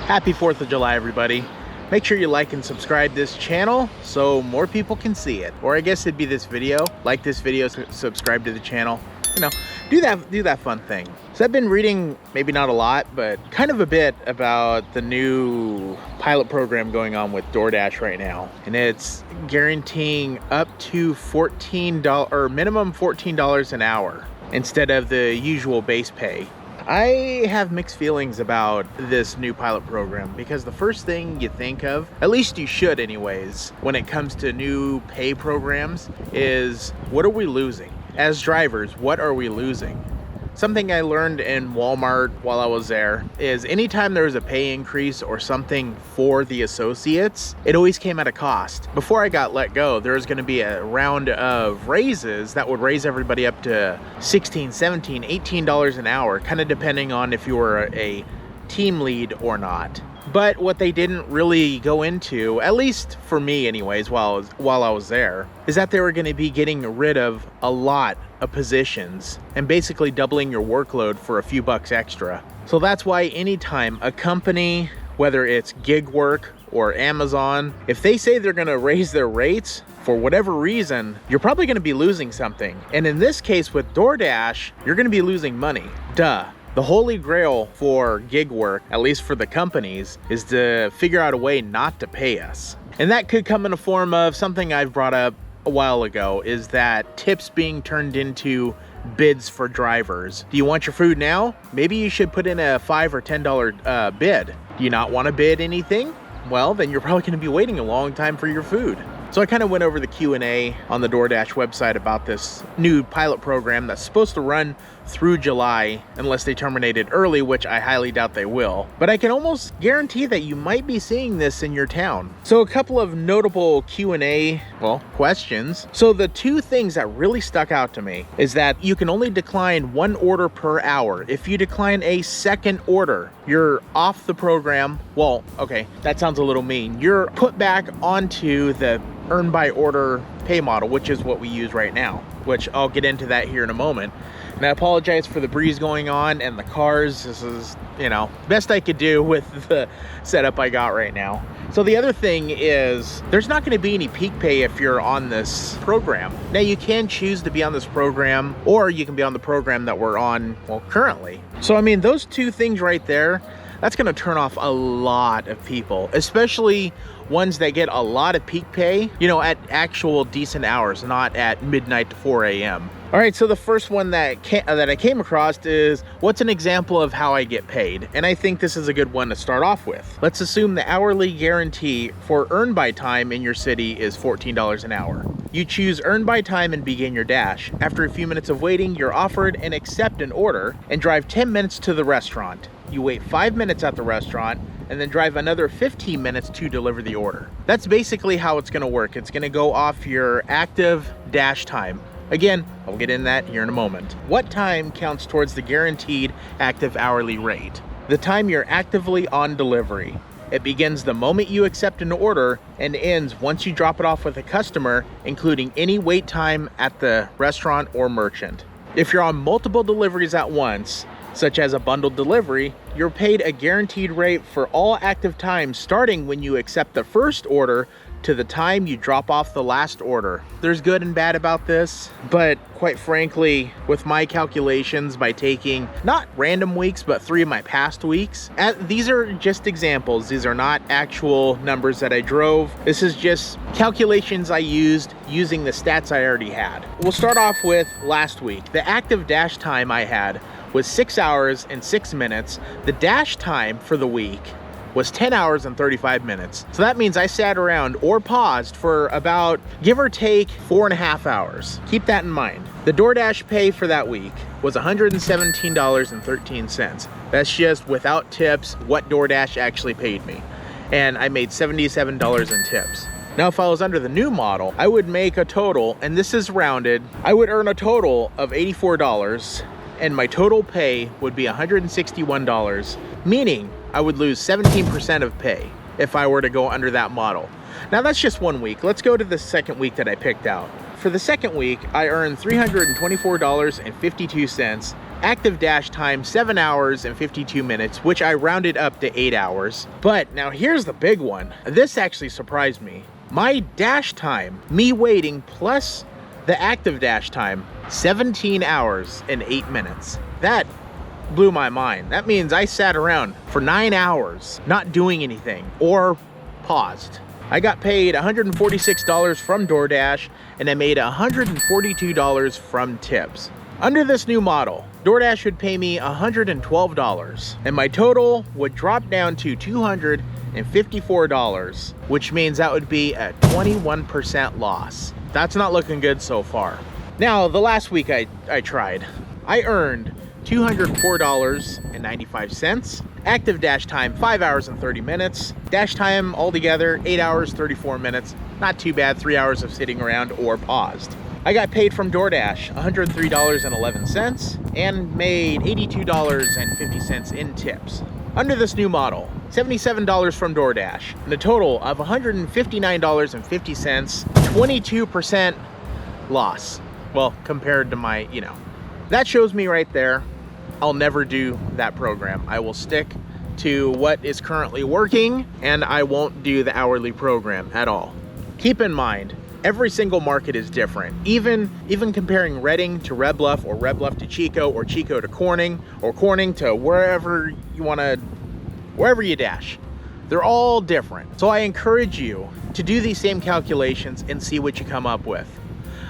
Happy 4th of July, everybody. Make sure you like and subscribe this channel so more people can see it. Or I guess it'd be this video. Like this video, subscribe to the channel. You know, do that fun thing. So I've been reading, maybe not a lot, but kind of a bit about the new pilot program going on with Doordash right now. And it's guaranteeing up to $14 or minimum $14 an hour instead of the usual base pay. I have mixed feelings about this new pilot program because the first thing you think of, at least you should anyways, when it comes to new pay programs is, what are we losing? As drivers, what are we losing? Something I learned in Walmart while I was there is anytime there was a pay increase or something for the associates, it always came at a cost. Before I got let go, there was going to be a round of raises that would raise everybody up to $16, $17, $18 an hour, kind of depending on if you were a team lead or not. But what they didn't really go into, at least for me anyways, while I was there, is that they were going to be getting rid of a lot of positions and basically doubling your workload for a few bucks extra. So that's why anytime a company, whether it's gig work or Amazon, if they say they're going to raise their rates for whatever reason, you're probably going to be losing something. And in this case with DoorDash, you're going to be losing money. Duh. The holy grail for gig work, at least for the companies, is to figure out a way not to pay us. And that could come in the form of something I've brought up a while ago, is that tips being turned into bids for drivers. Do you want your food now? Maybe you should put in a $5 or $10 bid. Do you not want to bid anything? Well, then you're probably going to be waiting a long time for your food. So I kind of went over the Q&A on the DoorDash website about this new pilot program that's supposed to run through July unless they terminate it early, which I highly doubt they will. But I can almost guarantee that you might be seeing this in your town. So a couple of notable Q&A, questions. So the two things that really stuck out to me is that you can only decline one order per hour. If you decline a second order, you're off the program. Well, okay, that sounds a little mean. You're put back onto the earn by order pay model, which is what we use right now, which I'll get into that here in a moment. And I apologize for the breeze going on and the cars. This is, best I could do with the setup I got right now. So the other thing is there's not going to be any peak pay if you're on this program. Now you can choose to be on this program, or you can be on the program that we're on, currently. So I mean, those two things right there, that's going to turn off a lot of people, especially ones that get a lot of peak pay, at actual decent hours, not at midnight to 4 a.m. All right, so the first one that I came across is, what's an example of how I get paid? And I think this is a good one to start off with. Let's assume the hourly guarantee for earn by time in your city is $14 an hour. You choose earn by time and begin your dash. After a few minutes of waiting, you're offered and accept an order and drive 10 minutes to the restaurant. You wait 5 minutes at the restaurant and then drive another 15 minutes to deliver the order. That's basically how it's gonna work. It's gonna go off your active dash time. Again, I'll get into that here in a moment. What time counts towards the guaranteed active hourly rate? The time you're actively on delivery. It begins the moment you accept an order and ends once you drop it off with a customer, including any wait time at the restaurant or merchant. If you're on multiple deliveries at once, such as a bundled delivery, you're paid a guaranteed rate for all active times starting when you accept the first order to the time you drop off the last order. There's good and bad about this, but quite frankly, with my calculations by taking not random weeks, but 3 of my past weeks, these are just examples. These are not actual numbers that I drove. This is just calculations I used using the stats I already had. We'll start off with last week. The active dash time I had was 6 hours and 6 minutes. The dash time for the week was 10 hours and 35 minutes. So that means I sat around or paused for about, give or take, 4.5 hours. Keep that in mind. The DoorDash pay for that week was $117.13. That's just without tips, what DoorDash actually paid me. And I made $77 in tips. Now, if I was under the new model, I would make a total, and this is rounded, I would earn a total of $84, and my total pay would be $161, meaning I would lose 17% of pay if I were to go under that model. Now that's just 1 week. Let's go to the second week that I picked out. For the second week, I earned $324.52 Active dash time, 7 hours and 52 minutes, which I rounded up to 8 hours. But now here's the big one. This actually surprised me. My dash time, me waiting plus the active dash time, 17 hours and 8 minutes. That blew my mind. That means I sat around for 9 hours not doing anything or paused. I got paid $146 from DoorDash and I made $142 from tips. Under this new model, DoorDash would pay me $112 and my total would drop down to $254, which means that would be a 21% loss. That's not looking good so far. Now, the last week I tried, I earned $204.95. Active dash time, 5 hours and 30 minutes. Dash time altogether, 8 hours, 34 minutes. Not too bad, 3 hours of sitting around or paused. I got paid from DoorDash $103.11 and made $82.50 in tips. Under this new model, $77 from DoorDash, and a total of $159.50, 22% loss. Well, compared to my, that shows me right there, I'll never do that program. I will stick to what is currently working and I won't do the hourly program at all. Keep in mind, every single market is different. Even comparing Redding to Red Bluff or Red Bluff to Chico or Chico to Corning or Corning to wherever you dash. They're all different. So I encourage you to do these same calculations and see what you come up with.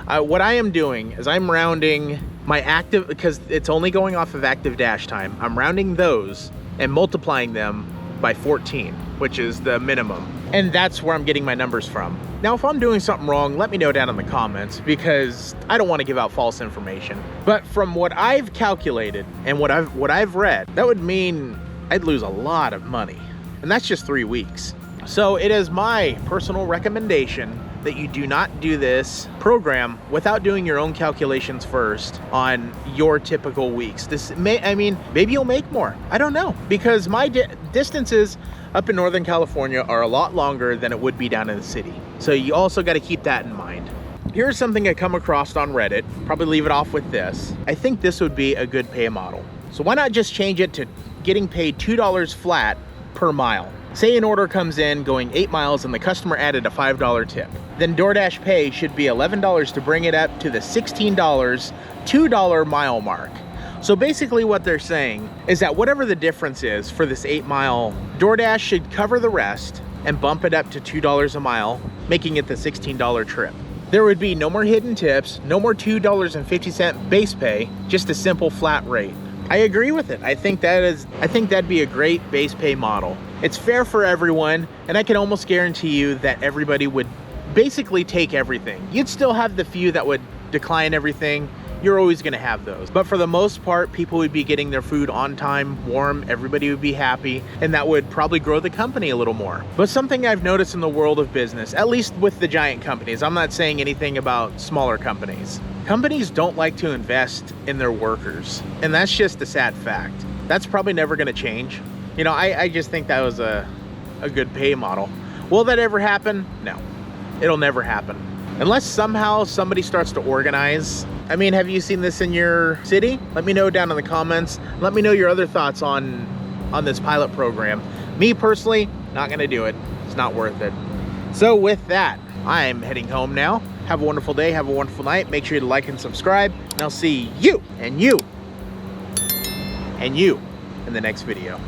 What I am doing is I'm rounding my active, because it's only going off of active dash time, I'm rounding those and multiplying them by 14, which is the minimum. And that's where I'm getting my numbers from. Now, if I'm doing something wrong, let me know down in the comments because I don't want to give out false information. But from what I've calculated and what I've read, that would mean I'd lose a lot of money. And that's just 3 weeks. So it is my personal recommendation that you do not do this program without doing your own calculations first on your typical weeks. Maybe you'll make more. I don't know, because my distances up in Northern California are a lot longer than it would be down in the city. So you also got to keep that in mind. Here's something I come across on Reddit. Probably leave it off with this. I think this would be a good pay model. So why not just change it to getting paid $2 flat per mile? Say an order comes in going 8 miles and the customer added a $5 tip. Then DoorDash Pay should be $11 to bring it up to the $16 $2 mile mark. So basically what they're saying is that whatever the difference is for this 8 mile, DoorDash should cover the rest and bump it up to $2 a mile, making it the $16 trip. There would be no more hidden tips, no more $2.50 base pay, just a simple flat rate. I agree with it. I think that'd be a great base pay model. It's fair for everyone, and I can almost guarantee you that everybody would basically take everything. You'd still have the few that would decline everything. You're always gonna have those. But for the most part, people would be getting their food on time, warm, everybody would be happy, and that would probably grow the company a little more. But something I've noticed in the world of business, at least with the giant companies, I'm not saying anything about smaller companies. Companies don't like to invest in their workers, and that's just a sad fact. That's probably never gonna change. I just think that was a good pay model. Will that ever happen? No, it'll never happen. Unless somehow somebody starts to organize. Have you seen this in your city? Let me know down in the comments. Let me know your other thoughts on this pilot program. Me personally, not gonna do it. It's not worth it. So with that, I'm heading home now. Have a wonderful day, have a wonderful night. Make sure to like and subscribe, and I'll see you and you and you in the next video.